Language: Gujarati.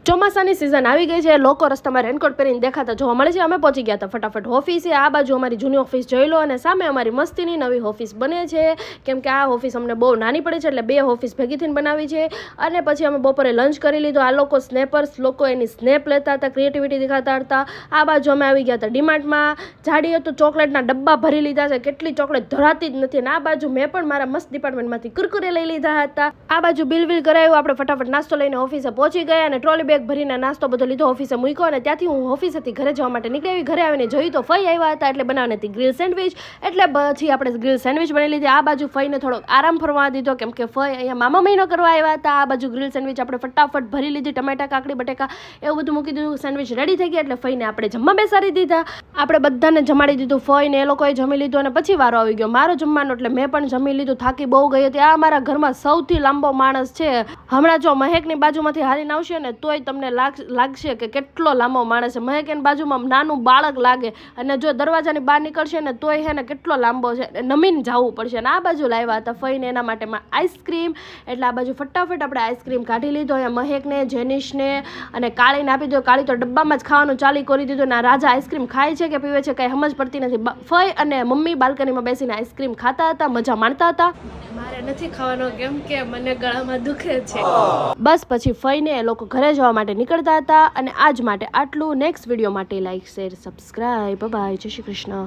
ચોમાસાની સિઝન આવી ગઈ છે, લોકો રસ્તામાં રેનકોટ પહેરીને દેખાતા જોવા મળે છે. અમે પહોંચી ગયા હતા ફટાફટ ઓફિસે. આ બાજુ અમારી જૂની ઓફિસ જોઈ લો અને સામે અમારી મસ્તીની નવી ઓફિસ બને છે, કેમ કે આ ઓફિસ અમને બહુ નાની પડે છે, એટલે બે ઓફિસ ભેગી થઈને બનાવી છે. અને પછી અમે બપોરે લંચ કરી લીધો. આ લોકો સ્નેપર્સ, લોકો એની સ્નેપ લેતા હતા, ક્રિએટિવિટી દેખાતા હતા. આ બાજુ અમે આવી ગયા હતા ડીમાર્ટમાં. જાડી તો ચોકલેટના ડબ્બા ભરી લીધા છે, કેટલી ચોકલેટ ધરાતી જ નથી. અને આ બાજુ મેં પણ મારા મસ્ત ડિપાર્ટમેન્ટમાંથી કુરકુરે લઈ લીધા હતા. આ બાજુ બિલ કરાવ્યું. આપણે ફટાફટ નાસ્તો લઈને ઓફિસે પહોંચી ગયા અને ટ્રોલી બેગ ભરીને નાસ્તો બધો લીધો, ઓફિસે મૂક્યો અને ત્યાંથી હું ઓફિસેથી ઘરે જવા માટે નીકળી. ઘરે આવીને જોયું તો ફઈ આવ્યા હતા, એટલે બનાવવાની હતી ગ્રીલ સેન્ડવિચ. એટલે પછી આપણે ગ્રીલ સેન્ડવિચ બનાવી લીધી. આ બાજુ ફઈને થોડોક આરામ ફરવા દીધો, કેમ કે ફઈ અહીંયા મામા મહિનો કરવા આવ્યા હતા. આ બાજુ ગ્રીલ સેન્ડવિચ આપણે ફટાફટ ભરી લીધી, ટમેટા, કાકડી, બટેકા એવું બધું મૂકી દીધું. સેન્ડવિચ રેડી થઈ ગયા એટલે ફઈને આપણે જમવા બેસાડી દીધા. આપણે બધાને જમાડી દીધું. ફઈને એ લોકોએ જમી લીધું અને પછી વારો આવી ગયો મારો જમવાનો, એટલે મેં પણ જમી લીધું. થાકી બહુ ગઈ હતી. આ અમારા ઘરમાં સૌથી લાંબો માણસ છે. હમણાં જો મહેકની બાજુમાંથી હાલીને આવશે ને તોય તમને લાગશે કે કેટલો લાંબો માણસ છે. મહેક એની બાજુમાં નાનું બાળક લાગે, અને જો દરવાજાની બહાર નીકળશે ને તોય છે ને કેટલો લાંબો છે, નમીને જવું પડશે. અને આ બાજુ લાવ્યા હતા ફઈને એના માટે આઈસ્ક્રીમ, એટલે આ બાજુ ફટાફટ આપણે આઈસ્ક્રીમ કાઢી લીધો. અહીંયા મહેકને, જેનિશને અને કાળીને આપી દીધો. કાળી તો ડબ્બામાં જ ખાવાનું ચાલી કરી દીધું. અને આ રાજા આઈસ્ક્રીમ ખાય છે કે પીવે છે કાંઈ સમજ પડતી નથી. ફઈ અને મમ્મી બાલ્કનીમાં બેસીને આઈસ્ક્રીમ ખાતા હતા, મજા માણતા હતા. મારે નથી ખાવાનો, કેમ કે મને ગળામાં દુખે છે. બસ પછી ફઈને એ લોકો ઘરે જવા માટે નીકળતા હતા. અને આજ માટે આટલું. નેક્સ્ટ વિડીયો માટે લાઈક, શેર, સબસ્ક્રાઈબ. બાય. જય શ્રી કૃષ્ણ.